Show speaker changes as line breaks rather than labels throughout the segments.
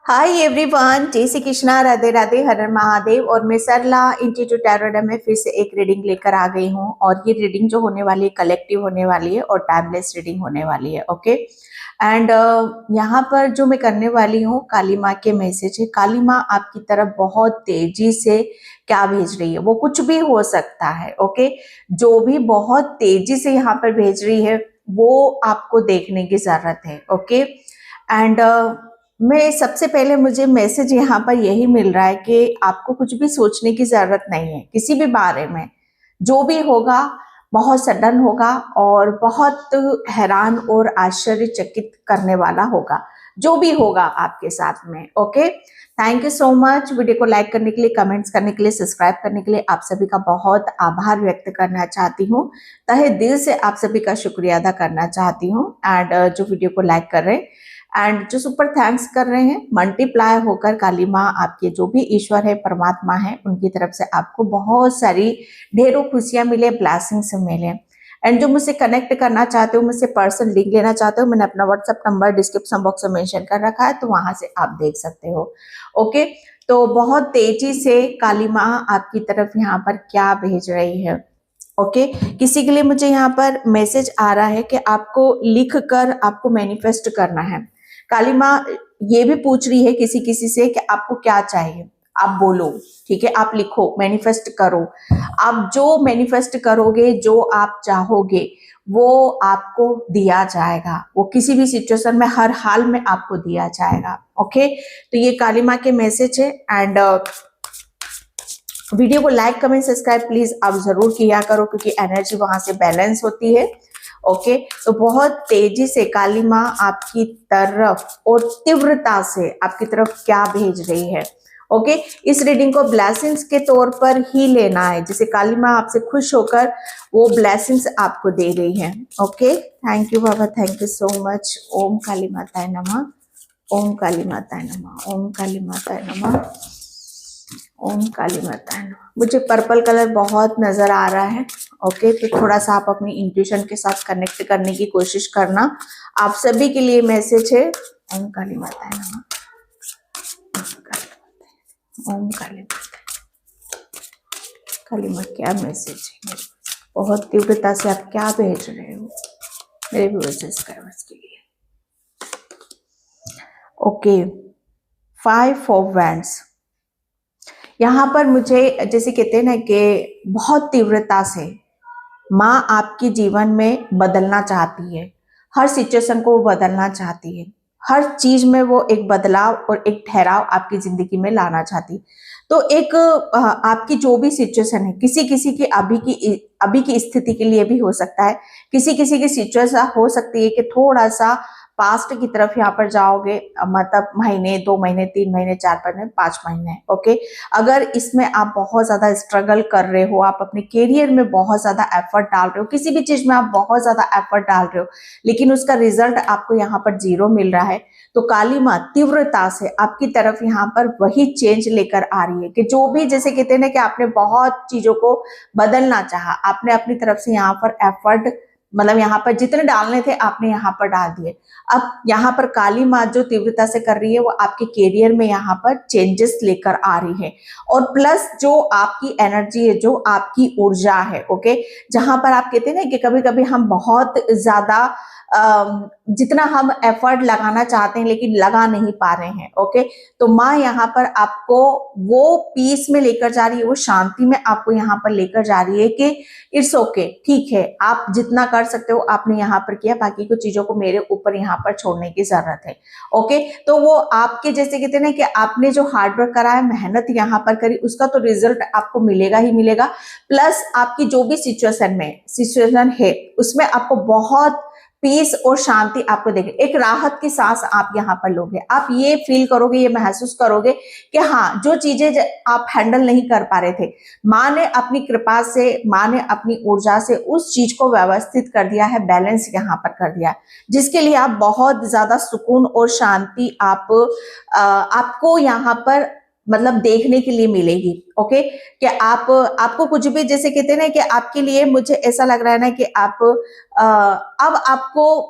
Hi everyone, जय श्री कृष्णा, राधे राधे, हर हर महादेव। और मैं सरला इंस्टीट्यूट टैरोट में फिर से एक रीडिंग लेकर आ गई हूँ। और ये रीडिंग जो होने वाली है कलेक्टिव होने वाली है और टाइमलेस रीडिंग होने वाली है। ओके एंड यहाँ पर जो मैं करने वाली हूँ काली माँ के मैसेज है। काली माँ आपकी तरफ बहुत तेजी से क्या भेज रही है, वो कुछ भी हो सकता है। ओके, जो भी बहुत तेजी से यहाँ पर भेज रही है वो आपको देखने की जरूरत है। ओके एंड मैं सबसे पहले मुझे मैसेज यहाँ पर यही मिल रहा है कि आपको कुछ भी सोचने की जरूरत नहीं है किसी भी बारे में। जो भी होगा बहुत सडन होगा और बहुत हैरान और आश्चर्यचकित करने वाला होगा, जो भी होगा आपके साथ में। Okay, thank you so much. Video को लाइक करने के लिए, कमेंट्स करने के लिए, सब्सक्राइब करने के लिए आप सभी का बहुत आभार व्यक्त करना चाहती हूँ। तहे दिल से आप सभी का शुक्रिया अदा करना चाहती हूँ। एंड जो वीडियो को लाइक कर रहे हैं एंड जो सुपर थैंक्स कर रहे हैं, मल्टीप्लाई होकर काली माँ आपके जो भी ईश्वर है, परमात्मा है, उनकी तरफ से आपको बहुत सारी ढेरों खुशियां मिले, ब्लेसिंग्स मिले। एंड जो मुझसे कनेक्ट करना चाहते हो, मुझसे पर्सनल लिंक लेना चाहते हो, मैंने अपना व्हाट्सएप नंबर डिस्क्रिप्शन बॉक्स में मेंशन कर रखा है, तो वहां से आप देख सकते हो। ओके, तो बहुत तेजी से काली माँ आपकी तरफ यहाँ पर क्या भेज रही है। ओके किसी के लिए मुझे यहाँ पर मैसेज आ रहा है कि आपको लिख कर आपको मैनिफेस्ट करना है। काली माँ ये भी पूछ रही है किसी किसी से कि आपको क्या चाहिए, आप बोलो। ठीक है, आप लिखो, मैनिफेस्ट करो। आप जो मैनिफेस्ट करोगे, जो आप चाहोगे वो आपको दिया जाएगा। वो किसी भी सिचुएशन में, हर हाल में आपको दिया जाएगा। ओके, तो ये काली माँ के मैसेज है। एंड वीडियो को लाइक, कमेंट, सब्सक्राइब प्लीज आप जरूर किया करो, क्योंकि एनर्जी वहां से बैलेंस होती है। ओके, तो बहुत तेजी से काली माँ आपकी तरफ और तीव्रता से आपकी तरफ क्या भेज रही है। ओके, इस रीडिंग को ब्लेसिंग्स के तौर पर ही लेना है, जिसे काली माँ आपसे खुश होकर वो ब्लेसिंग्स आपको दे रही है। ओके, थैंक यू बाबा, thank you so much. Om Kali माताय नमः, ओम काली माताय नमः, ओम काली माताय नमः, ओम काली माता। मुझे पर्पल कलर बहुत नजर आ रहा है। ओके, तो थोड़ा सा आप अपनी इंट्यूशन के साथ कनेक्ट करने की कोशिश करना। आप सभी के लिए मैसेज है। ओम काली माता नमः, ओम काली माता। काली माँ क्या मैसेज है, बहुत तीव्रता से आप क्या भेज रहे हो मेरे व्यूअर्स सब्सक्राइबर्स के लिए। Okay, 5 of wands. यहाँ पर मुझे जैसे कहते हैं ना कि बहुत तीव्रता से माँ आपके जीवन में बदलना चाहती है। हर सिचुएशन को वो बदलना चाहती है। हर चीज में वो एक बदलाव और एक ठहराव आपकी जिंदगी में लाना चाहती। तो एक आपकी जो भी सिचुएशन है, किसी किसी की अभी की स्थिति के लिए भी हो सकता है, किसी किसी की सिचुएशन हो सकती है कि थोड़ा सा पास्ट की तरफ यहाँ पर जाओगे, मतलब महीने, 2 महीने, 3 महीने, 4 महीने, 5 महीने। ओके, अगर इसमें आप बहुत ज्यादा स्ट्रगल कर रहे हो, आप अपने कैरियर में बहुत ज्यादा एफर्ट डाल रहे हो, किसी भी चीज में आप बहुत ज्यादा एफर्ट डाल रहे हो, लेकिन उसका रिजल्ट आपको यहाँ पर 0 मिल रहा है, तो काली माँ तीव्रता से आपकी तरफ यहाँ पर वही चेंज लेकर आ रही है कि जो भी, जैसे कहते हैं ना कि आपने बहुत चीजों को बदलना चाहा, आपने अपनी तरफ से यहाँ पर एफर्ट, मतलब यहाँ पर जितने डालने थे आपने यहाँ पर डाल दिए। अब यहाँ पर काली माँ जो तीव्रता से कर रही है वो आपके कैरियर में यहाँ पर चेंजेस लेकर आ रही है। और प्लस जो आपकी एनर्जी है, जो आपकी ऊर्जा है, ओके, जहां पर आप कहते हैं ना कि कभी कभी हम बहुत ज्यादा जितना हम एफर्ट लगाना चाहते हैं लेकिन लगा नहीं पा रहे हैं। ओके, तो माँ यहाँ पर आपको वो पीस में लेकर जा रही है, वो शांति में आपको यहाँ पर लेकर जा रही है कि इट्स ओके, ठीक है, आप जितना कर सकते हो आपने यहाँ पर किया, बाकी कुछ चीजों को मेरे ऊपर यहाँ पर छोड़ने की जरूरत है। ओके, तो वो आपके जैसे कहते हैं ना कि आपने जो हार्डवर्क करा है, मेहनत यहाँ पर करी, उसका तो रिजल्ट आपको मिलेगा ही मिलेगा। प्लस आपकी जो भी सिचुएशन है उसमें आपको बहुत पीस और शांति आपको देखे, एक राहत की सांस आप यहाँ पर लोगे। आप ये फील करोगे, ये महसूस करोगे कि हाँ, जो चीजें आप हैंडल नहीं कर पा रहे थे, माँ ने अपनी कृपा से, माँ ने अपनी ऊर्जा से उस चीज को व्यवस्थित कर दिया है, बैलेंस यहाँ पर कर दिया, जिसके लिए आप बहुत ज्यादा सुकून और शांति आपको यहाँ पर मतलब देखने के लिए मिलेगी। ओके, कि आपको कुछ भी, जैसे कहते हैं ना कि आपके लिए, मुझे ऐसा लग रहा है ना कि आप अब आपको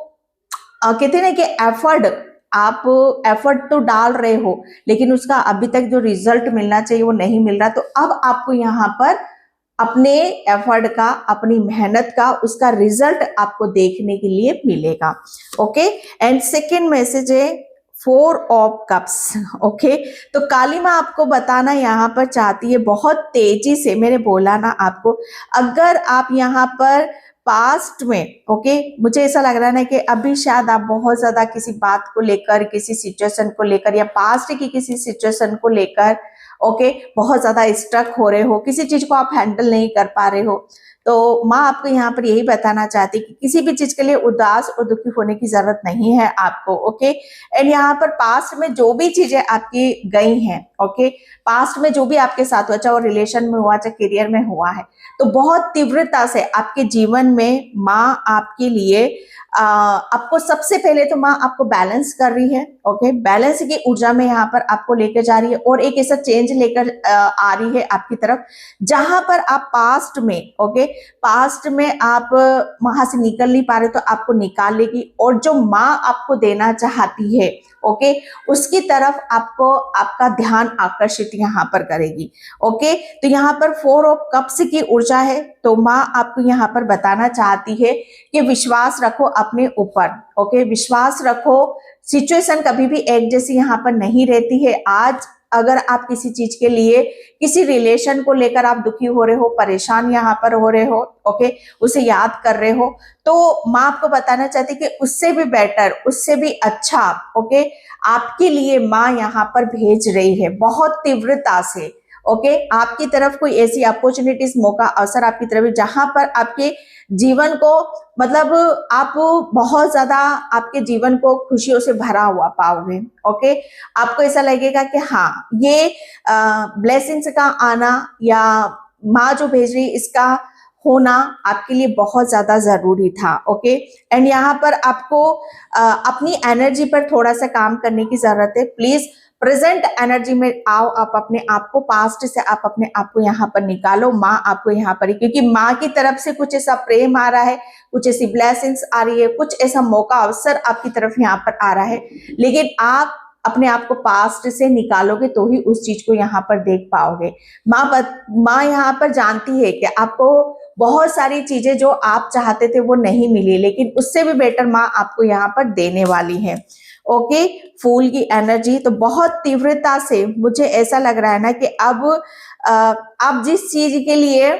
कहते हैं ना कि एफर्ट आप एफर्ट तो डाल रहे हो, लेकिन उसका अभी तक जो रिजल्ट मिलना चाहिए वो नहीं मिल रहा, तो अब आपको यहाँ पर अपने एफर्ट का, अपनी मेहनत का, उसका रिजल्ट आपको देखने के लिए मिलेगा। ओके, एंड सेकेंड मैसेज है 4 ऑफ कप्स। ओके, तो काली माँ आपको बताना यहाँ पर चाहती है बहुत तेजी से, मैंने बोला ना आपको, अगर आप यहाँ पर पास्ट में, ओके, मुझे ऐसा लग रहा है ना कि अभी शायद आप बहुत ज्यादा किसी बात को लेकर, किसी सिचुएशन को लेकर, या पास्ट की किसी सिचुएशन को लेकर, ओके, बहुत ज्यादा स्ट्रक हो रहे हो, किसी चीज को आप हैंडल नहीं कर पा रहे हो, तो माँ आपको यहाँ पर यही बताना चाहती है कि किसी भी चीज के लिए उदास और दुखी होने की जरूरत नहीं है आपको। ओके, एंड यहाँ पर पास्ट में जो भी चीजें आपकी गई हैं, ओके, पास्ट में जो भी आपके साथ हुआ, चाहे वो रिलेशन में हुआ, चाहे करियर में हुआ है, तो बहुत तीव्रता से आपके जीवन में माँ आपके लिए आपको सबसे पहले तो माँ आपको बैलेंस कर रही है। ओके, बैलेंस की ऊर्जा में यहाँ पर आपको लेकर जा रही है और एक ऐसा चेंज लेकर आ रही है आपकी तरफ, जहां पर आप पास्ट में, ओके, पास्ट में आप वहां से निकल नहीं पा रहे, तो आपको निकाल लेगी और जो माँ आपको देना चाहती है, ओके, उसकी तरफ आपको आपका ध्यान आकर्षित यहाँ पर करेगी। ओके, तो यहाँ पर 4 ऑफ कप्स की ऊर्जा है, तो माँ आपको यहाँ पर बताना चाहती है कि विश्वास रखो अपने ऊपर। ओके, विश्वास रखो, सिचुएशन कभी भी एक जैसी यहाँ पर नहीं रहती है। आज अगर आप किसी चीज के लिए, किसी रिलेशन को लेकर आप दुखी हो रहे हो, परेशान यहाँ पर हो रहे हो, ओके, उसे याद कर रहे हो, तो माँ आपको बताना चाहती है कि उससे भी बेटर, उससे भी अच्छा, ओके, आपके लिए माँ यहाँ पर भेज रही है बहुत तीव्रता से। ओके, आपकी तरफ कोई ऐसी अपॉर्चुनिटीज, मौका, अवसर आपकी तरफ, जहां पर आपके जीवन को, मतलब आप बहुत ज्यादा आपके जीवन को खुशियों से भरा हुआ पाओगे। ओके, आपको ऐसा लगेगा कि हाँ, ये ब्लेसिंग्स का आना या माँ जो भेज रही इसका होना आपके लिए बहुत ज्यादा जरूरी था। ओके, एंड यहाँ पर आपको अपनी एनर्जी पर थोड़ा सा काम करने की जरूरत है। प्लीज प्रेजेंट एनर्जी में आओ, आप अपने आप को, पास्ट से आप अपने आप को यहाँ पर निकालो। माँ आपको यहाँ पर, क्योंकि माँ की तरफ से कुछ ऐसा प्रेम आ रहा है, कुछ ऐसी ब्लेसिंग्स आ रही है, कुछ ऐसा मौका, अवसर आपकी तरफ यहाँ पर आ रहा है, लेकिन आप अपने आप को पास्ट से निकालोगे तो ही उस चीज को यहाँ पर देख पाओगे। माँ यहाँ पर जानती है कि आपको बहुत सारी चीजें जो आप चाहते थे वो नहीं मिली, लेकिन उससे भी बेटर माँ आपको यहाँ पर देने वाली है। ओके, फूल की एनर्जी, तो बहुत तीव्रता से मुझे ऐसा लग रहा है ना कि अब आप जिस चीज के लिए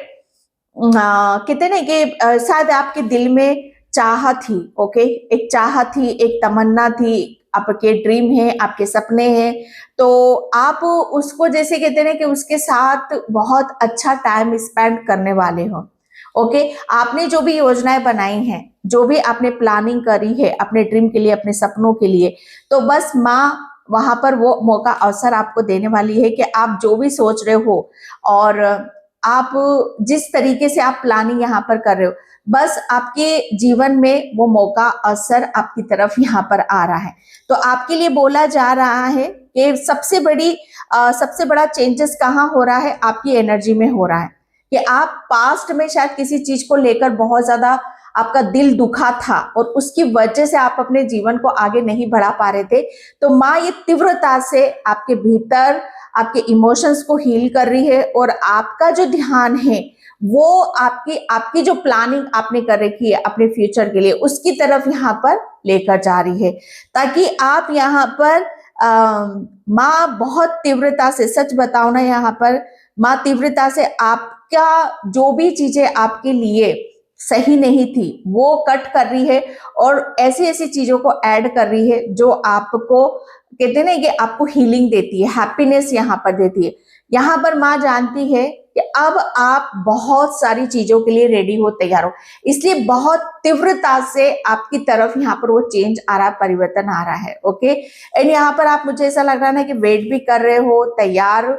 कहते ना कि शायद आपके दिल में चाह थी, ओके, एक चाह थी, एक तमन्ना थी, आपके ड्रीम है, आपके सपने हैं, तो आप उसको जैसे कहते हैं कि उसके साथ बहुत अच्छा टाइम स्पेंड करने वाले हो। ओके, आपने जो भी योजनाएं बनाई हैं, जो भी आपने प्लानिंग करी है अपने ड्रीम के लिए, अपने सपनों के लिए, तो बस माँ वहां पर वो मौका, अवसर आपको देने वाली है कि आप जो भी सोच रहे हो और आप जिस तरीके से आप प्लानिंग यहाँ पर कर रहे हो, बस आपके जीवन में वो मौका, अवसर आपकी तरफ यहाँ पर आ रहा है। तो आपके लिए बोला जा रहा है कि सबसे बड़ा चेंजेस कहाँ हो रहा है, आपकी एनर्जी में हो रहा है, कि आप पास्ट में शायद किसी चीज को लेकर बहुत ज्यादा आपका दिल दुखा था और उसकी वजह से आप अपने जीवन को आगे नहीं बढ़ा पा रहे थे, तो माँ ये तीव्रता से आपके भीतर आपके इमोशंस को हील कर रही है और आपका जो ध्यान है वो आपकी जो प्लानिंग आपने कर रखी है अपने फ्यूचर के लिए, उसकी तरफ यहाँ पर लेकर जा रही है, ताकि आप यहाँ पर माँ बहुत तीव्रता से, सच बताओ ना, यहाँ पर माँ तीव्रता से आपका जो भी चीजें आपके लिए सही नहीं थी वो कट कर रही है और ऐसी ऐसी चीजों को ऐड कर रही है जो आपको, कहते हैं ना, कि आपको हीलिंग देती है, हैप्पीनेस यहाँ पर देती है। यहाँ पर माँ जानती है कि अब आप बहुत सारी चीजों के लिए रेडी हो, तैयार हो, इसलिए बहुत तीव्रता से आपकी तरफ यहाँ पर वो चेंज आ रहा है, परिवर्तन आ रहा है। ओके, एंड यहाँ पर आप, मुझे ऐसा लग रहा है ना कि वेट भी कर रहे हो, तैयार,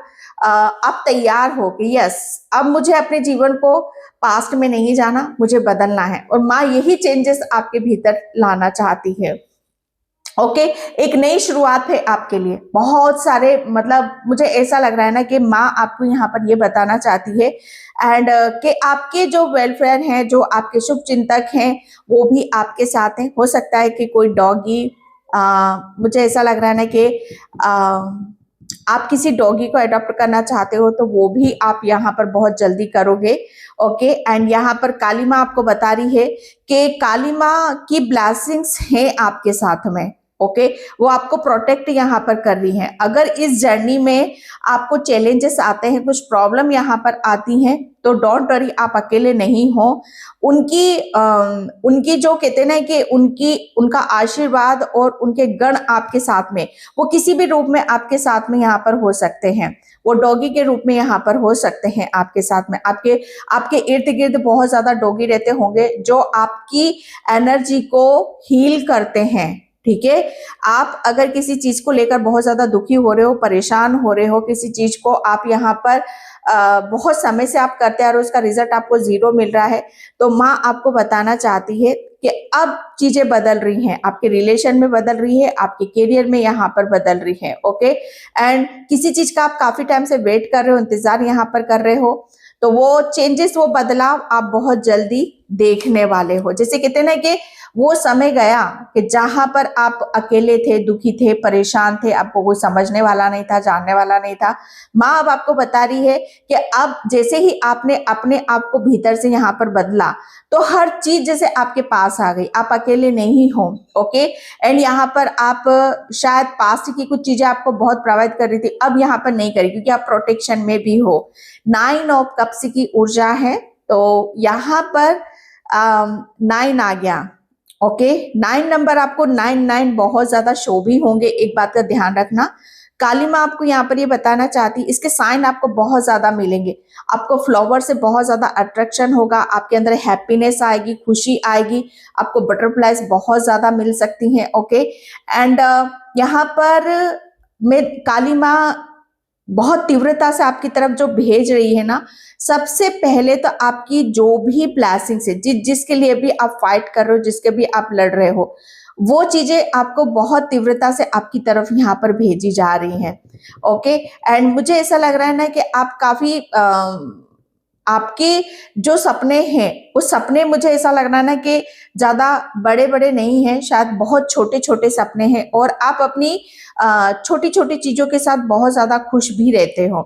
आप तैयार हो कि यस, अब मुझे अपने जीवन को पास्ट में नहीं जाना, मुझे बदलना है, और माँ यही चेंजेस आपके भीतर लाना चाहती है। ओके, एक नई शुरुआत है आपके लिए। बहुत सारे, मतलब मुझे ऐसा लग रहा है ना कि माँ आपको यहाँ पर ये बताना चाहती है एंड कि आपके जो वेलफेयर हैं, जो आपके शुभ चिंतक हैं, वो भी आपके साथ हैं। हो सकता है कि कोई डॉगी, मुझे ऐसा लग रहा है ना कि आप किसी डॉगी को अडॉप्ट करना चाहते हो तो वो भी आप यहाँ पर बहुत जल्दी करोगे। ओके, एंड यहाँ पर काली माँ आपको बता रही है कि काली माँ की ब्लेसिंग्स हैं आपके साथ में। ओके, वो आपको प्रोटेक्ट यहाँ पर कर रही हैं। अगर इस जर्नी में आपको चैलेंजेस आते हैं, कुछ प्रॉब्लम यहाँ पर आती हैं, तो डोंट वरी, आप अकेले नहीं हो। उनकी जो कहते हैं ना कि उनका आशीर्वाद और उनके गण आपके साथ में, वो किसी भी रूप में आपके साथ में यहाँ पर हो सकते हैं। वो डॉगी के रूप में यहाँ पर हो सकते हैं आपके साथ में। आपके इर्द गिर्द बहुत ज्यादा डॉगी रहते होंगे जो आपकी एनर्जी को हील करते हैं। ठीक है, आप अगर किसी चीज को लेकर बहुत ज्यादा दुखी हो रहे हो, परेशान हो रहे हो, किसी चीज को आप यहाँ पर बहुत समय से आप करते आ रहे हो, उसका रिजल्ट आपको 0 मिल रहा है, तो माँ आपको बताना चाहती है कि अब चीजें बदल रही हैं, आपके रिलेशन में बदल रही है, आपके करियर में यहाँ पर बदल रही है। ओके, एंड किसी चीज का आप काफी टाइम से वेट कर रहे हो, इंतजार यहाँ पर कर रहे हो, तो वो चेंजेस, वो बदलाव आप बहुत जल्दी देखने वाले हो। जैसे कहते हैं ना कि वो समय गया कि जहां पर आप अकेले थे, दुखी थे, परेशान थे, आपको कोई समझने वाला नहीं था, जानने वाला नहीं था। माँ अब आपको बता रही है कि अब जैसे ही आपने अपने आप को भीतर से यहाँ पर बदला, तो हर चीज जैसे आपके पास आ गई, आप अकेले नहीं हो। ओके, एंड यहाँ पर आप शायद पास्ट की कुछ चीजें आपको बहुत प्रभावित कर रही थी, अब यहाँ पर नहीं करी, क्योंकि आप प्रोटेक्शन में भी हो। 9 ऑफ कप्स की ऊर्जा है, तो यहाँ पर 9 आ गया। ओके, 9 नंबर आपको 9 बहुत ज्यादा शो भी होंगे। एक बात का ध्यान रखना, काली माँ आपको यहाँ पर ये बताना चाहती, इसके साइन आपको बहुत ज्यादा मिलेंगे। आपको फ्लावर से बहुत ज्यादा अट्रैक्शन होगा, आपके अंदर हैप्पीनेस आएगी, खुशी आएगी, आपको बटरफ्लाइज बहुत ज्यादा मिल सकती हैं। ओके, एंड यहाँ पर मैं काली माँ बहुत तीव्रता से आपकी तरफ जो भेज रही है ना, सबसे पहले तो आपकी जो भी ब्लेसिंग्स है, जिसके लिए भी आप फाइट कर रहे हो, जिसके भी आप लड़ रहे हो, वो चीजें आपको बहुत तीव्रता से आपकी तरफ यहाँ पर भेजी जा रही हैं। ओके, एंड मुझे ऐसा लग रहा है ना कि आप काफी आपके जो सपने हैं, वो सपने मुझे ऐसा लग रहा है ना कि ज्यादा बड़े बड़े नहीं हैं, शायद बहुत छोटे छोटे सपने हैं, और आप अपनी छोटी छोटी चीजों के साथ बहुत ज्यादा खुश भी रहते हो।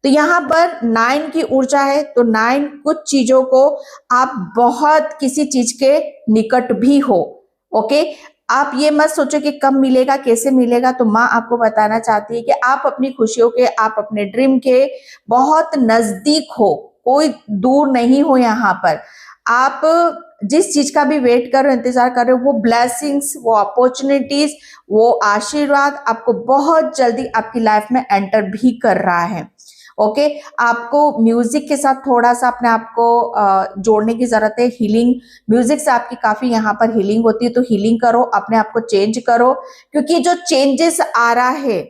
तो यहाँ पर 9 की ऊर्जा है, तो 9 कुछ चीजों को आप बहुत किसी चीज के निकट भी हो। ओके, आप ये मत सोचो कि कब मिलेगा, कैसे मिलेगा, तो माँ आपको बताना चाहती है कि आप अपनी खुशियों के, आप अपने ड्रीम के बहुत नजदीक हो, कोई दूर नहीं हो। यहाँ पर आप जिस चीज का भी वेट कर रहे हो, इंतजार कर रहे हो, वो ब्लेसिंग्स, वो अपॉर्चुनिटीज, वो आशीर्वाद आपको बहुत जल्दी आपकी लाइफ में एंटर भी कर रहा है। ओके, आपको म्यूजिक के साथ थोड़ा सा अपने आप को जोड़ने की जरूरत है। हीलिंग, म्यूजिक से आपकी काफी यहाँ पर हीलिंग होती है, तो हीलिंग करो, अपने आप को चेंज करो, क्योंकि जो चेंजेस आ रहा है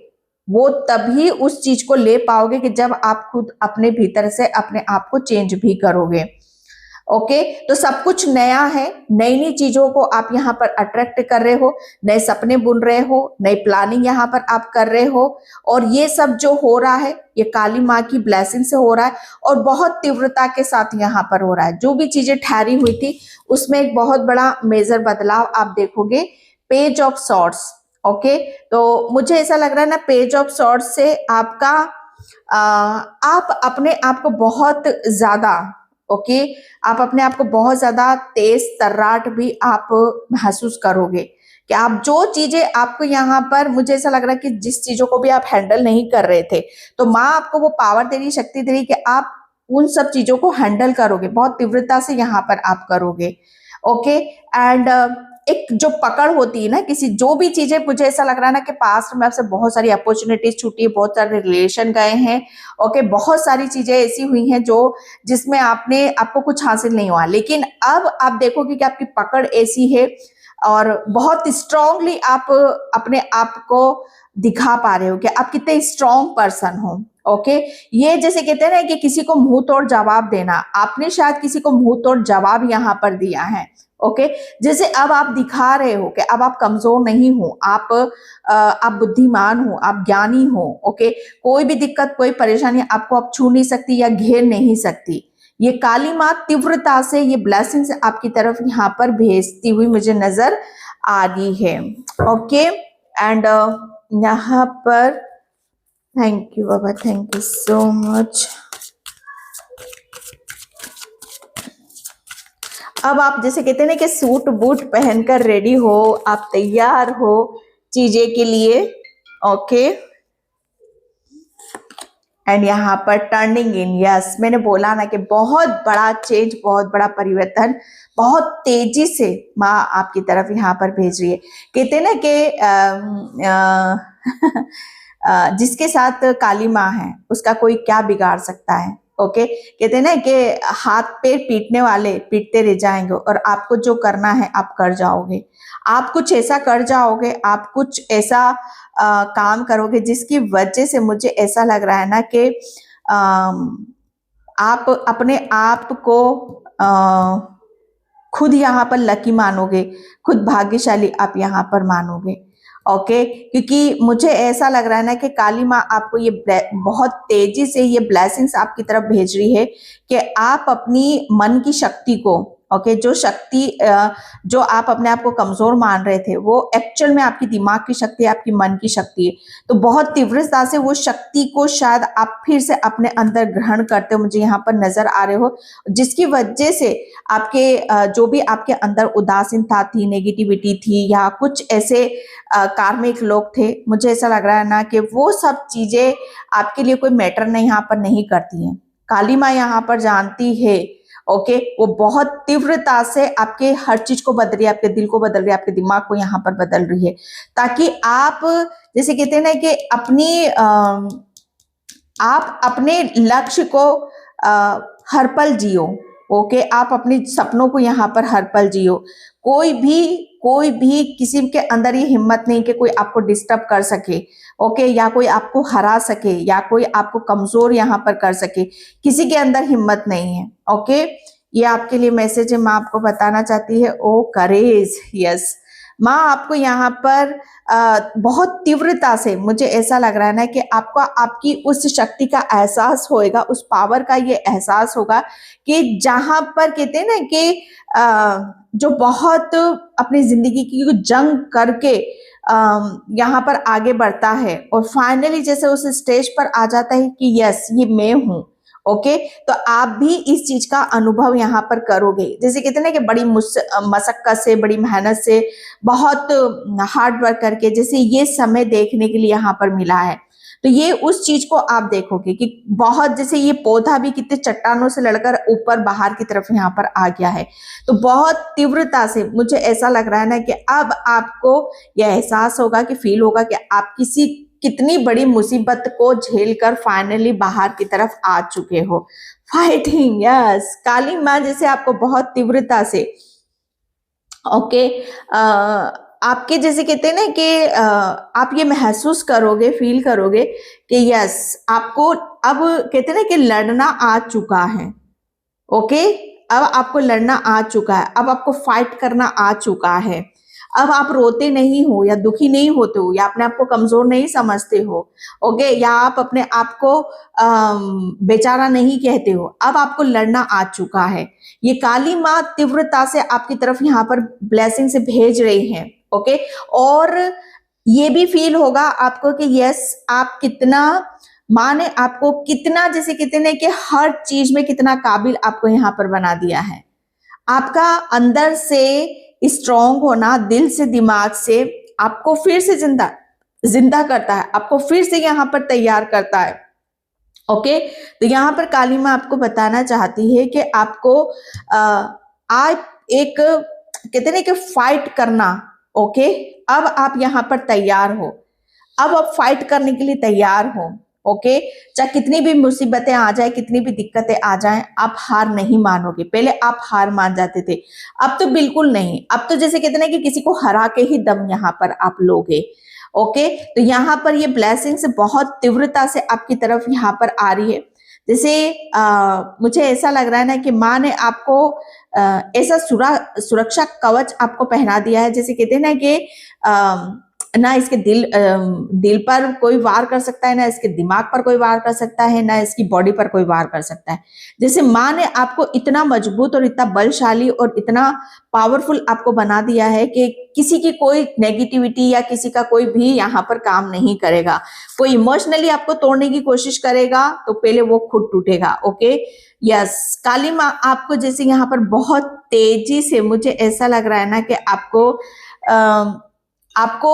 वो तभी उस चीज को ले पाओगे कि जब आप खुद अपने भीतर से अपने आप को चेंज भी करोगे। ओके, तो सब कुछ नया है, नई नई चीजों को आप यहाँ पर अट्रैक्ट कर रहे हो, नए सपने बुन रहे हो, नई प्लानिंग यहाँ पर आप कर रहे हो, और ये सब जो हो रहा है ये काली माँ की ब्लेसिंग से हो रहा है, और बहुत तीव्रता के साथ यहाँ पर हो रहा है। जो भी चीजें ठहरी हुई थी उसमें एक बहुत बड़ा मेजर बदलाव आप देखोगे। पेज ऑफ सॉर्ड्स, ओके, तो मुझे ऐसा लग रहा है ना, पेज ऑफ सॉर्ड्स से आपका आप अपने आप को बहुत ज्यादा, ओके, आप अपने आप को बहुत ज्यादा तेज तर्राट भी आप महसूस करोगे कि आप जो चीजें आपको यहाँ पर, मुझे ऐसा लग रहा है कि जिस चीजों को भी आप हैंडल नहीं कर रहे थे, तो माँ आपको वो पावर दे रही, शक्ति दे रही कि आप उन सब चीजों को हैंडल करोगे, बहुत तीव्रता से यहाँ पर आप करोगे। ओके, एंड एक जो पकड़ होती है ना किसी, जो भी चीजें, मुझे ऐसा लग रहा है ना कि पास्ट में आपसे बहुत सारी अपॉर्चुनिटीज छूटी है, बहुत सारे रिलेशन गए हैं। ओके, बहुत सारी चीजें ऐसी हुई हैं जो जिसमें आपको कुछ हासिल नहीं हुआ, लेकिन अब आप देखोगे कि आपकी पकड़ ऐसी है और बहुत स्ट्रांगली आप अपने आप को दिखा पा रहे हो कि आप कितने स्ट्रांग पर्सन हो। ओके, ये जैसे कहते हैं ना कि किसी को मुंह तोड़ जवाब देना, आपने शायद किसी को मुंह तोड़ जवाब यहाँ पर दिया है। ओके, जैसे अब आप दिखा रहे हो कि अब आप कमजोर नहीं हो, आप बुद्धिमान हो, आप ज्ञानी हो। ओके, कोई भी दिक्कत, कोई परेशानी आपको अब छू नहीं सकती या घेर नहीं सकती। ये काली माँ तीव्रता से ये ब्लेसिंग्स आपकी तरफ यहाँ पर भेजती हुई मुझे नजर आ रही है। ओके, एंड यहाँ पर थैंक यू बाबा, थैंक यू सो मच। अब आप जैसे कहते हैं ना कि सूट बूट पहनकर रेडी हो, आप तैयार हो चीजें के लिए। ओके, एंड यहाँ पर टर्निंग इन, यस मैंने बोला ना कि बहुत बड़ा चेंज, बहुत बड़ा परिवर्तन बहुत तेजी से माँ आपकी तरफ यहाँ पर भेज रही है। कहते हैं ना कि जिसके साथ काली माँ है उसका कोई क्या बिगाड़ सकता है। ओके, कहते हैं ना कि हाथ पैर पीटने वाले पीटते रह जाएंगे और आपको जो करना है आप कर जाओगे। आप कुछ ऐसा कर जाओगे, आप कुछ ऐसा काम करोगे जिसकी वजह से मुझे ऐसा लग रहा है ना कि आप अपने आप को खुद यहाँ पर लकी मानोगे, खुद भाग्यशाली आप यहाँ पर मानोगे। ओके, क्योंकि मुझे ऐसा लग रहा है ना कि काली माँ आपको ये बहुत तेजी से ये ब्लेसिंग्स आपकी तरफ भेज रही है कि आप अपनी मन की शक्ति को, ओके, जो शक्ति जो आप अपने आप को कमजोर मान रहे थे वो एक्चुअल में आपकी दिमाग की शक्ति है, आपकी मन की शक्ति है। तो बहुत तीव्रता से वो शक्ति को शायद आप फिर से अपने अंदर ग्रहण करते हो, मुझे यहाँ पर नजर आ रहे हो, जिसकी वजह से आपके जो भी आपके अंदर उदासीनता थी, नेगेटिविटी थी या कुछ ऐसे कार्मिक लोग थे, मुझे ऐसा लग रहा है ना कि वो सब चीजें आपके लिए कोई मैटर नहीं यहाँ पर नहीं करती हैं। काली माँ यहाँ पर जानती है। ओके, वो बहुत तीव्रता से आपके हर चीज को बदल रही है, आपके दिल को बदल रही है, आपके दिमाग को यहाँ पर बदल रही है, ताकि आप जैसे कहते हैं ना कि आप अपने लक्ष्य को हर पल जियो। ओके, आप अपने सपनों को यहाँ पर हर पल जियो। कोई भी किसी के अंदर ये हिम्मत नहीं कि कोई आपको डिस्टर्ब कर सके। ओके, या कोई आपको हरा सके या कोई आपको कमजोर यहाँ पर कर सके, किसी के अंदर हिम्मत नहीं है। ओके, ये आपके लिए मैसेज है, माँ आपको बताना चाहती है ओ करेज। यस, माँ आपको यहाँ पर बहुत तीव्रता से, मुझे ऐसा लग रहा है ना कि आपको आपकी उस शक्ति का एहसास होएगा, उस पावर का ये एहसास होगा कि जहां पर कहते हैं ना कि जो बहुत अपनी जिंदगी की जंग करके यहाँ पर आगे बढ़ता है और फाइनली जैसे उस स्टेज पर आ जाता है कि यस ये मैं हूं। ओके, तो आप भी इस चीज का अनुभव यहाँ पर करोगे। जैसे कहते हैं ना कि बड़ी मशक्कत से, बड़ी मेहनत से, बहुत हार्ड वर्क करके जैसे ये समय देखने के लिए यहाँ पर मिला है, तो ये उस चीज को आप देखोगे कि बहुत जैसे ये पौधा भी कितने चट्टानों से लड़कर ऊपर बाहर की तरफ यहाँ पर आ गया है। तो बहुत तीव्रता से मुझे ऐसा लग रहा है ना कि अब आपको यह एहसास होगा कि फील होगा कि आप कितनी बड़ी मुसीबत को झेलकर फाइनली बाहर की तरफ आ चुके हो। फाइटिंग, यस, काली माँ जैसे आपको बहुत तीव्रता से ओके आपके जैसे कहते हैं ना कि आप ये महसूस करोगे, फील करोगे कि यस आपको अब कहते हैं ना कि लड़ना आ चुका है। ओके, अब आपको लड़ना आ चुका है, अब आपको फाइट करना आ चुका है। अब आप रोते नहीं हो या दुखी नहीं होते हो या अपने आप को कमजोर नहीं समझते हो। ओके, या आप अपने आप को बेचारा नहीं कहते हो। अब आपको लड़ना आ चुका है। ये काली माँ तीव्रता से आपकी तरफ यहाँ पर ब्लेसिंग से भेज रही हैं। ओके, और ये भी फील होगा आपको कि यस आप कितना, माँ ने आपको कितना जैसे कितने कि हर चीज में कितना काबिल आपको यहाँ पर बना दिया है। आपका अंदर से स्ट्रांग होना, दिल से दिमाग से आपको फिर से जिंदा करता है, आपको फिर से यहाँ पर तैयार करता है। ओके, तो यहाँ पर काली माँ आपको बताना चाहती है कि आपको आज एक कहते हैं कि फाइट करना। ओके, अब आप यहाँ पर तैयार हो, अब आप फाइट करने के लिए तैयार हो। ओके, चाहे कितनी भी मुसीबतें आ जाए, कितनी भी दिक्कतें आ जाएं, आप हार नहीं मानोगे। पहले आप हार मान जाते थे, अब तो बिल्कुल नहीं। अब तो जैसे कहते हैं कि किसी को हरा के ही दम यहाँ पर आप लोगे। ओके, तो यहाँ पर ये ब्लेसिंग्स बहुत तीव्रता से आपकी तरफ यहाँ पर आ रही है। जैसे मुझे ऐसा लग रहा है ना कि माँ ने आपको ऐसा सुरक्षा कवच आपको पहना दिया है। जैसे कहते हैं ना कि ना इसके दिल पर कोई वार कर सकता है, ना इसके दिमाग पर कोई वार कर सकता है, ना इसकी बॉडी पर कोई वार कर सकता है। जैसे माँ ने आपको इतना मजबूत और इतना बलशाली और इतना पावरफुल आपको बना दिया है कि किसी की कोई नेगेटिविटी या किसी का कोई भी यहाँ पर काम नहीं करेगा। कोई इमोशनली आपको तोड़ने की कोशिश करेगा तो पहले वो खुद टूटेगा। ओके, यस, काली माँ आपको जैसे यहाँ पर बहुत तेजी से, मुझे ऐसा लग रहा है ना कि आपको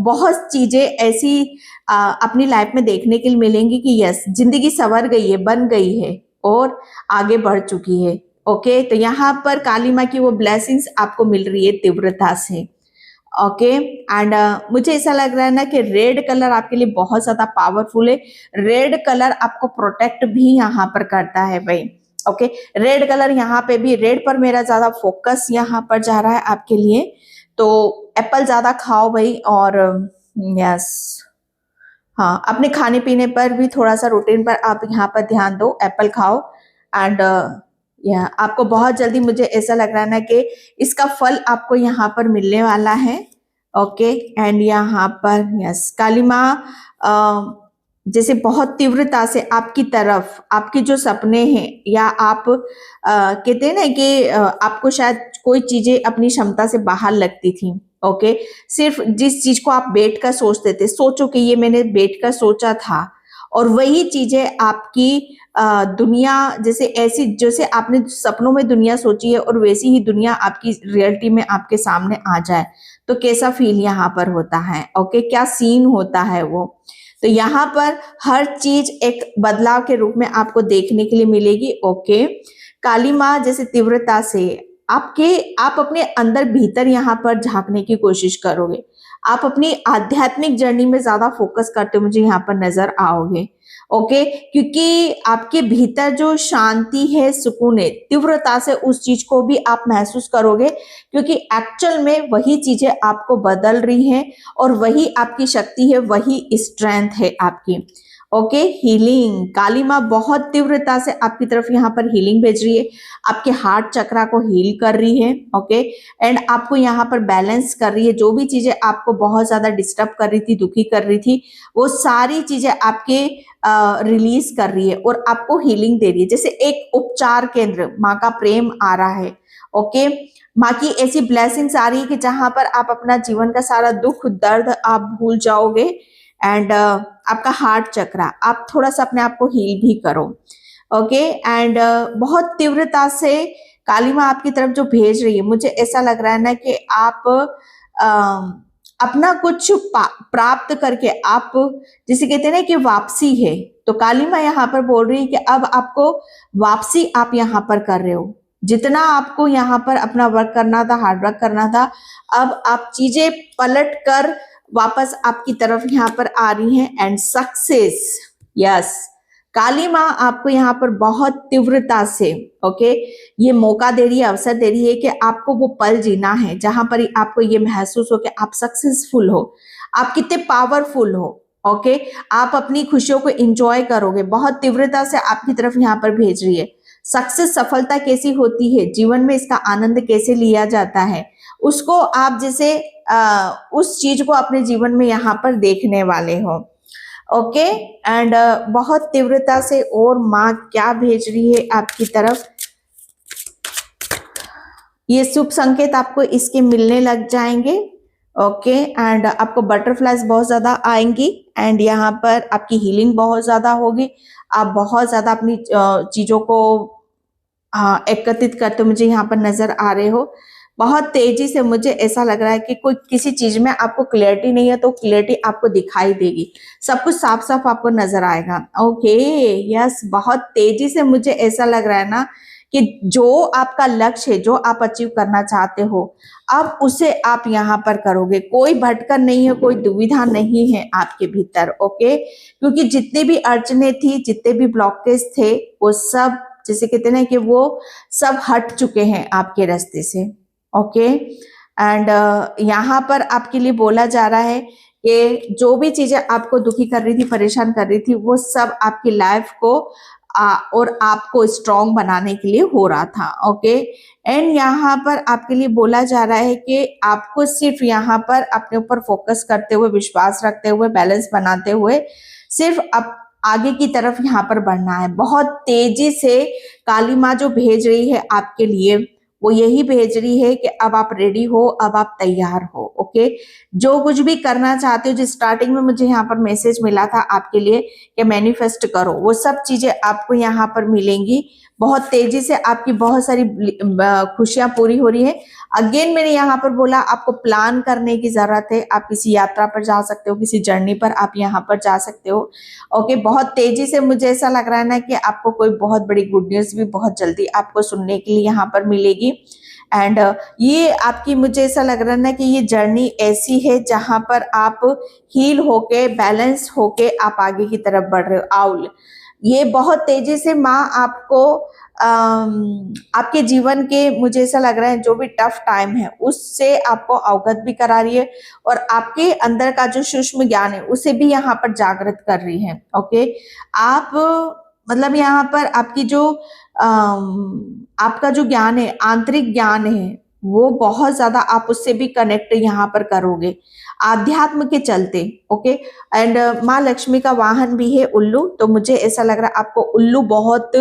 बहुत चीजें ऐसी अपनी लाइफ में देखने के लिए मिलेंगी कि यस, जिंदगी संवर गई है, बन गई है और आगे बढ़ चुकी है। ओके, तो यहाँ पर काली माँ की वो ब्लेसिंग्स आपको मिल रही है तीव्रता से। ओके, एंड मुझे ऐसा लग रहा है ना कि रेड कलर आपके लिए बहुत ज्यादा पावरफुल है। रेड कलर आपको प्रोटेक्ट भी यहाँ पर करता है भाई। ओके, रेड कलर यहाँ पे भी, रेड पर मेरा ज्यादा फोकस यहाँ पर जा रहा है आपके लिए। तो एप्पल ज्यादा खाओ भाई, और यस, हाँ, अपने खाने पीने पर भी थोड़ा सा रूटीन पर आप यहाँ पर ध्यान दो, एप्पल खाओ। एंड या आपको बहुत जल्दी, मुझे ऐसा लग रहा है ना कि इसका फल आपको यहाँ पर मिलने वाला है। ओके, एंड यहाँ पर यस, काली माँ जैसे बहुत तीव्रता से आपकी तरफ, आपके जो सपने हैं, या आप कहते हैं ना कि आपको शायद कोई चीजें अपनी क्षमता से बाहर लगती थी। ओके, सिर्फ जिस चीज को आप बैठ कर सोचते थे, सोचो कि ये मैंने बैठ कर सोचा था, और वही चीजें आपकी दुनिया, जैसे ऐसी जैसे आपने सपनों में दुनिया सोची है और वैसी ही दुनिया आपकी रियलिटी में आपके सामने आ जाए, तो कैसा फील यहाँ पर होता है। ओके, क्या सीन होता है वो। तो यहाँ पर हर चीज एक बदलाव के रूप में आपको देखने के लिए मिलेगी। ओके, काली माँ जैसे तीव्रता से आप अपने अंदर भीतर यहाँ पर झांकने की कोशिश करोगे। आप अपनी आध्यात्मिक जर्नी में ज्यादा फोकस करते मुझे यहाँ पर नजर आओगे। ओके, क्योंकि आपके भीतर जो शांति है, सुकून है, तीव्रता से उस चीज को भी आप महसूस करोगे, क्योंकि एक्चुअल में वही चीजें आपको बदल रही हैं, और वही आपकी शक्ति है, वही स्ट्रेंथ है आपकी। ओके, हीलिंग, काली माँ बहुत तीव्रता से आपकी तरफ यहाँ पर हीलिंग भेज रही है, आपके हार्ट चक्रा को हील कर रही है। ओके, एंड आपको यहाँ पर बैलेंस कर रही है। जो भी चीजें आपको बहुत ज्यादा डिस्टर्ब कर रही थी, दुखी कर रही थी, वो सारी चीजें आपके रिलीज कर रही है और आपको हीलिंग दे रही है। जैसे एक उपचार केंद्र, माँ का प्रेम आ रहा है। ओके, माँ की ऐसी ब्लेसिंग्स आ रही है कि जहां पर आप अपना जीवन का सारा दुख दर्द आप भूल जाओगे। एंड आपका हार्ट चक्रा, आप थोड़ा सा अपने आप को हील भी करो। ओके, एंड बहुत तीव्रता से काली माँ आपकी तरफ जो भेज रही है, मुझे ऐसा लग रहा है ना कि आप अपना कुछ प्राप्त करके, आप जिसे कहते हैं ना कि वापसी है, तो काली माँ यहाँ पर बोल रही है कि अब आपको वापसी आप यहाँ पर कर रहे हो। जितना आपको यहाँ पर अपना वर्क करना था, हार्ड वर्क करना था, अब आप चीजें पलट कर वापस आपकी तरफ यहाँ पर आ रही हैं। एंड सक्सेस, यस, काली माँ आपको यहाँ पर बहुत तीव्रता से, ओके, ये मौका दे रही है, अवसर दे रही है कि आपको वो पल जीना है जहां पर आपको ये महसूस हो कि आप सक्सेसफुल हो, आप कितने पावरफुल हो। ओके, आप अपनी खुशियों को एंजॉय करोगे। बहुत तीव्रता से आपकी तरफ यहाँ पर भेज रही है। सक्सेस, सफलता कैसी होती है, जीवन में इसका आनंद कैसे लिया जाता है, उसको आप जैसे उस चीज को अपने जीवन में यहाँ पर देखने वाले हो। ओके, एंड बहुत तीव्रता से और माँ क्या भेज रही है आपकी तरफ, ये शुभ संकेत आपको इसके मिलने लग जाएंगे। ओके, एंड आपको बटरफ्लाइज बहुत ज्यादा आएंगी, एंड यहाँ पर आपकी हीलिंग बहुत ज्यादा होगी। आप बहुत ज्यादा अपनी चीजों को एकत्रित करते मुझे यहाँ पर नजर आ रहे हो। बहुत तेजी से मुझे ऐसा लग रहा है कि कोई किसी चीज में आपको क्लियरिटी नहीं है, तो क्लियरिटी आपको दिखाई देगी, सब कुछ साफ साफ आपको नजर आएगा। ओके, यस, बहुत तेजी से मुझे ऐसा लग रहा है ना कि जो आपका लक्ष्य है, जो आप अचीव करना चाहते हो, अब उसे आप यहाँ पर करोगे। कोई भटकन नहीं है, कोई दुविधा नहीं है आपके भीतर। ओके, क्योंकि जितनी भी अड़चने थी, जितने भी ब्लॉकेज थे, वो सब जैसे कहते हैं ना कि वो सब हट चुके हैं आपके रास्ते से। ओके, एंड यहाँ पर आपके लिए बोला जा रहा है कि जो भी चीजें आपको दुखी कर रही थी, परेशान कर रही थी, वो सब आपकी लाइफ को और आपको स्ट्रांग बनाने के लिए हो रहा था। ओके, एंड यहाँ पर आपके लिए बोला जा रहा है कि आपको सिर्फ यहाँ पर अपने ऊपर फोकस करते हुए, विश्वास रखते हुए, बैलेंस बनाते हुए सिर्फ अब आगे की तरफ यहाँ पर बढ़ना है। बहुत तेजी से काली माँ जो भेज रही है आपके लिए, वो यही भेज रही है कि अब आप रेडी हो, अब आप तैयार हो। ओके, जो कुछ भी करना चाहते हो, जो स्टार्टिंग में मुझे यहाँ पर मैसेज मिला था आपके लिए कि मैनिफेस्ट करो, वो सब चीजें आपको यहाँ पर मिलेंगी। बहुत तेजी से आपकी बहुत सारी खुशियां पूरी हो रही है। अगेन मैंने यहाँ पर बोला आपको प्लान करने की जरूरत है। आप किसी यात्रा पर जा सकते हो, किसी जर्नी पर आप यहाँ पर जा सकते हो। ओके, बहुत तेजी से मुझे ऐसा लग रहा है ना कि आपको कोई बहुत बड़ी गुड न्यूज भी बहुत जल्दी आपको सुनने के लिए यहाँ पर मिलेगी। एंड ये आपकी, मुझे ऐसा लग रहा है ना कि ये जर्नी ऐसी है जहां पर आप हील होके, बैलेंस होके आप आगे की तरफ बढ़ रहे हो। आउल, ये बहुत तेजी से माँ आपको आपके जीवन के, मुझे ऐसा लग रहा है जो भी टफ टाइम है उससे आपको अवगत भी करा रही है और आपके अंदर का जो सूक्ष्म ज्ञान है उसे भी यहाँ पर जागृत कर रही है। ओके, आप मतलब यहाँ पर आपकी जो आपका जो ज्ञान है, आंतरिक ज्ञान है, वो बहुत ज्यादा आप उससे भी कनेक्ट यहाँ पर करोगे आध्यात्म के चलते। ओके, एंड माँ लक्ष्मी का वाहन भी है उल्लू, तो मुझे ऐसा लग रहा है आपको उल्लू बहुत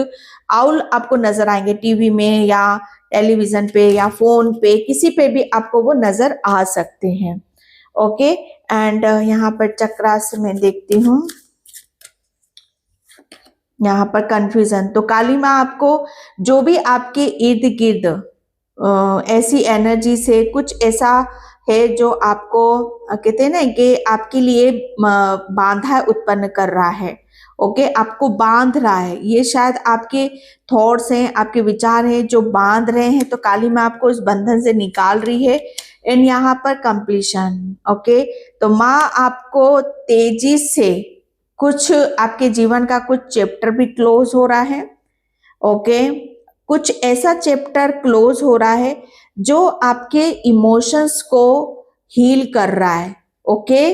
आउल आपको नजर आएंगे टीवी में या टेलीविजन पे या फोन पे, किसी पे भी आपको वो नजर आ सकते हैं। ओके, एंड यहाँ पर चक्रास में देखती हूँ, यहाँ पर कंफ्यूजन, तो काली माँ आपको जो भी आपके इर्द गिर्द ऐसी एनर्जी से कुछ ऐसा है जो आपको कहते हैं ना कि आपके लिए बाधा उत्पन्न कर रहा है। ओके, आपको बांध रहा है, ये शायद आपके थॉट्स हैं, आपके विचार हैं जो बांध रहे हैं, तो काली माँ आपको इस बंधन से निकाल रही है। एंड यहाँ पर कंप्लीशन। ओके, तो माँ आपको तेजी से कुछ आपके जीवन का कुछ चैप्टर भी क्लोज हो रहा है। ओके, कुछ ऐसा चैप्टर क्लोज हो रहा है जो आपके इमोशंस को हील कर रहा है। ओके,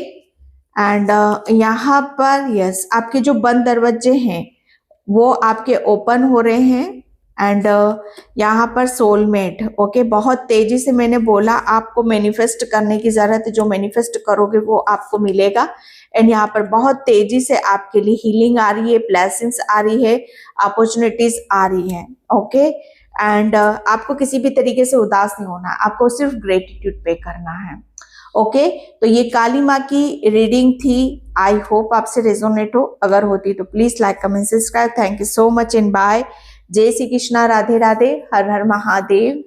एंड यहाँ पर यस, आपके जो बंद दरवाजे हैं वो आपके ओपन हो रहे हैं। एंड यहाँ पर सोलमेट। ओके, बहुत तेजी से मैंने बोला आपको मैनिफेस्ट करने की जरूरत है, जो मैनिफेस्ट करोगे वो आपको मिलेगा। एंड यहाँ पर बहुत तेजी से आपके लिए हीलिंग आ रही है, ब्लेसिंग्स आ रही है, अपॉर्चुनिटीज आ रही है। ओके, एंड आपको किसी भी तरीके से उदास नहीं होना, आपको सिर्फ ग्रेटिट्यूड पे करना है। ओके, तो ये काली माँ की रीडिंग थी। आई होप आपसे रेजोनेट हो, अगर होती तो please like, comment, subscribe. Thank you so much and bye. जय श्री कृष्णा, राधे राधे, हर हर महादेव।